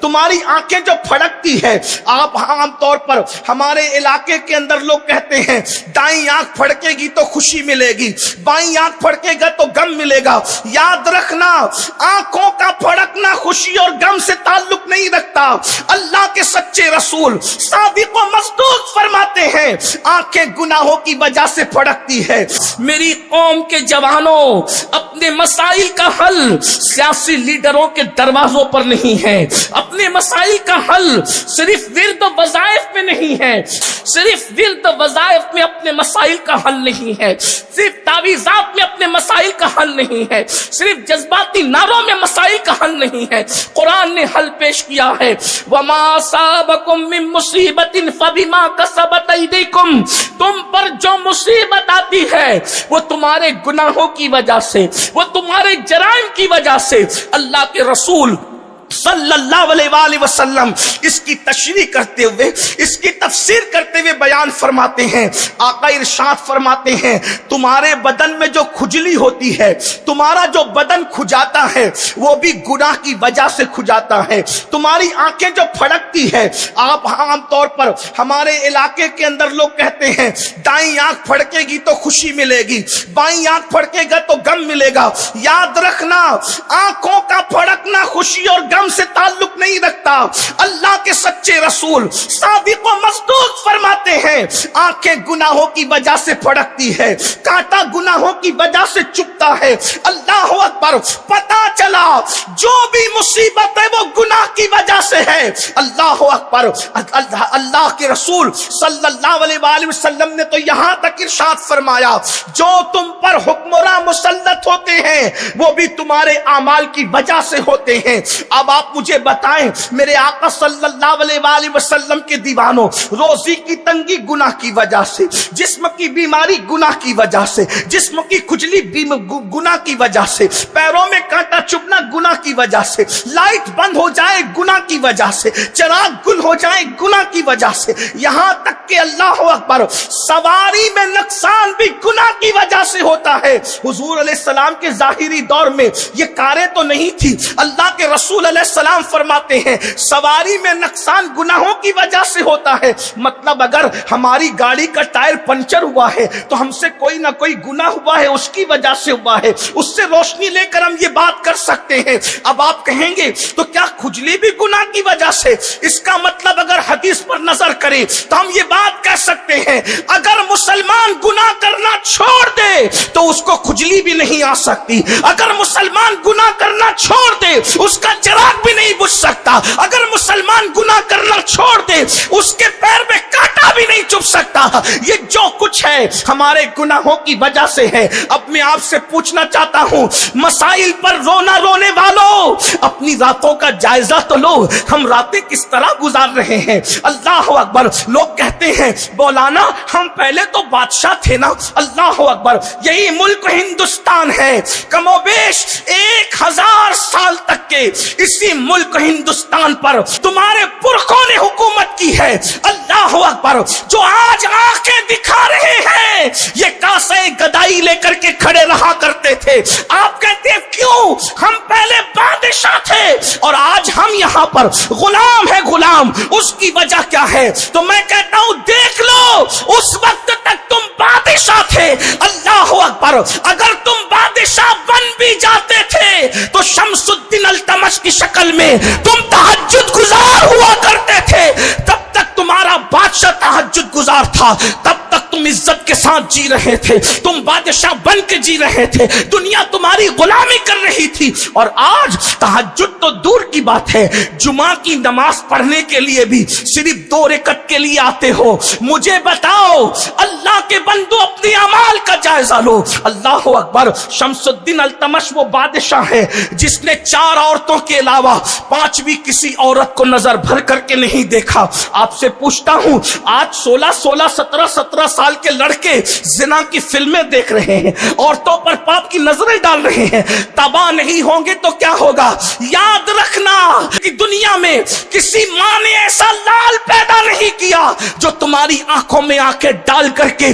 تمہاری آنکھیں جو پھڑکتی ہے، آپ عام طور پر ہمارے علاقے کے اندر لوگ کہتے ہیں دائیں آنکھ پھڑکے گی تو خوشی ملے گی، بائیں آنکھ پھڑکے گا تو غم ملے گا۔ یاد رکھنا، آنکھوں کا پھڑکنا خوشی اور غم سے تعلق نہیں رکھتا۔ اللہ کے سچے رسول صادق و مصدوق فرماتے ہیں آنکھیں گناہوں کی وجہ سے پھڑکتی ہے۔ میری قوم کے جوانوں، اپنے مسائل کا حل سیاسی لیڈروں کے دروازوں پر نہیں ہے، اپنے مسائل کا حل صرف ورد و وظائف میں نہیں ہے، صرف ورد و وظائف میں اپنے مسائل کا حل نہیں ہے، صرف تعویذات میں اپنے مسائل کا حل نہیں ہے، صرف جذباتی نعروں میں مسائل کا حل نہیں ہے۔ قرآن نے حل پیش کیا ہے، وَمَا أَصَابَكُم مِّن مُّصِيبَةٍ فَبِمَا كَسَبَتْ أَيْدِيكُمْ، تم پر جو مصیبت آتی ہے وہ تمہارے گناہوں کی وجہ سے، وہ تمہارے جرائم کی وجہ سے۔ اللہ کے رسول صلی اللہ علیہ وآلہ وسلم اس کی تشریح کرتے ہوئے، اس کی تفسیر کرتے ہوئے بیان فرماتے ہیں، آقا ارشاد فرماتے ہیں تمہارے بدن میں جو کھجلی ہوتی ہے، تمہارا جو بدن کھجاتا ہے وہ بھی گناہ کی وجہ سے کھجاتا ہے۔ تمہاری آنکھیں جو پھڑکتی ہے، آپ عام طور پر ہمارے علاقے کے اندر لوگ کہتے ہیں دائیں آنکھ پھڑکے گی تو خوشی ملے گی، بائیں آنکھ پھڑکے گا تو غم ملے گا۔ یاد رکھنا، آنکھوں کا پھڑکنا خوشی اور غم سے تعلق نہیں رکھتا۔ اللہ کے سچے رسول صادق و مصدوق فرماتے ہیں آنکھیں گناہوں کی وجہ سے پھڑکتی ہے، کانٹا گناہوں کی وجہ سے چبھتا ہے۔ اللہ اکبر، پتا چلا جو بھی مصیبت ہے وہ گناہ کی وجہ سے ہے۔ اللہ اکبر، اللہ کے رسول صلی اللہ علیہ وآلہ وسلم نے تو یہاں تک ارشاد فرمایا جو تم پر حکمراں مسلط ہوتے ہیں وہ بھی تمہارے اعمال کی وجہ سے ہوتے ہیں۔ اب آپ مجھے بتائیں میرے آقا صلی اللہ علیہ وآلہ وسلم کے دیوانوں، روزی کی تنگی گناہ کی وجہ سے، جسم کی بیماری گناہ کی وجہ سے، جسم کی کھجلی گناہ کی وجہ سے، پیروں میں کانٹا چبھنا گناہ کی وجہ سے، لائٹ بند ہو جائے گناہ کی وجہ سے، چراغ گل ہو جائے گناہ کی وجہ سے، یہاں تک کہ اللہ اکبر سواری میں نقصان بھی گناہ کی وجہ سے ہوتا ہے۔ حضور علیہ السلام کے ظاہری دور میں یہ کاریں تو نہیں تھی۔ اللہ کے رسول علیہ السلام فرماتے ہیں سواری میں نقصان گناہوں کی وجہ سے ہوتا ہے۔ مطلب اگر ہماری گاڑی کا ٹائر پنچر ہوا ہے تو ہم سے کوئی نہ کوئی گناہ ہوا ہے، اس کی وجہ سے ہوا ہے، اس سے روشنی لے کر ہم یہ بات کر سکتے ہیں۔ اب آپ کہیں گے تو کیا کھجلی بھی گناہ کی وجہ سے؟ اس کا مطلب اگر حدیث پر نظر کریں تو ہم یہ بات کہہ سکتے ہیں اگر مسلمان گناہ کرنا چھوڑ دے تو اس کو کھجلی بھی نہیں آ سکتی، اگر مسلمان گناہ کرنا چھوڑ دے اس کا چراغ بھی نہیں بجھ سکتا، اگر مسلمان گناہ کرنا چھوڑ دے اس کے پیر میں کانٹا بھی نہیں چبھ سکتا۔ یہ جو کچھ ہے ہمارے گناہوں کی وجہ سے ہے۔ اب میں آپ سے پوچھنا چاہتا ہوں مسائل پر رونا رونے والوں، اپنی راتوں کا جائزہ تو لو، ہم راتیں کس طرح گزار رہے ہیں۔ اللہ اکبر، لوگ کہتے ہیں مولانا ہم پہلے تو بادشاہ تھے نا۔ اللہ اکبر، یہی ملک ہندوستان ہے، کم و بیش 1000 سال تک کے اسی ملک ہندوستان پر تمہارے پرخوں نے حکومت کی ہے۔ اللہ اکبر، جو آج آنکھیں دکھا رہے ہیں یہ کاسے گدائی لے کر کے کھڑے رہا کرتے تھے۔ آپ کہتے ہیں کیوں؟ ہم پہلے بادشاہ تھے اور آج ہم یہاں پر غلام ہے۔ غلام اس کی وجہ کیا ہے؟ تو میں کہتا ہوں دیکھ لو اس وقت تک تم بادشاہ تھے۔ اللہ اکبر، اگر تم بادشاہ بن بھی جاتے تھے تو شمس الدین التمش کی شکل میں تم تہجد گزار ہوا کرتے تھے۔ تب تک تمہارا بادشاہ تہجد گزار تھا، تب تک تم عزت کے ساتھ جی رہے تھے، تم بادشاہ بن کے جی رہے تھے، دنیا تمہاری غلامی کر رہی تھی۔ اور آج تہجد تو دور کی بات ہے، جمعہ کی نماز پڑھنے کے لیے بھی صرف 2 رکعت کے لیے آتے ہو۔ مجھے بتاؤ اللہ کے بندو اپنی اعمال کا جائزہ لو۔ اللہ اکبر، شمس الدین التمش وہ بادشاہ ہے جس نے 4 عورتوں کے علاوہ 5ویں کسی عورت کو نظر بھر کر کے نہیں دیکھا۔ آپ سے پوچھتا ہوں آج 16 17 سال کے لڑکے زنا کی فلمیں دیکھ رہے ہیں، عورتوں پر پاپ کی نظریں ڈال رہے ہیں، تباہ نہیں ہوں گے تو کیا ہوگا؟ یاد رکھنا کہ دنیا میں کسی ماں نے ایسا لال پیدا نہیں کیا جو تمہاری آنکھوں میں آنکھیں ڈال کر کے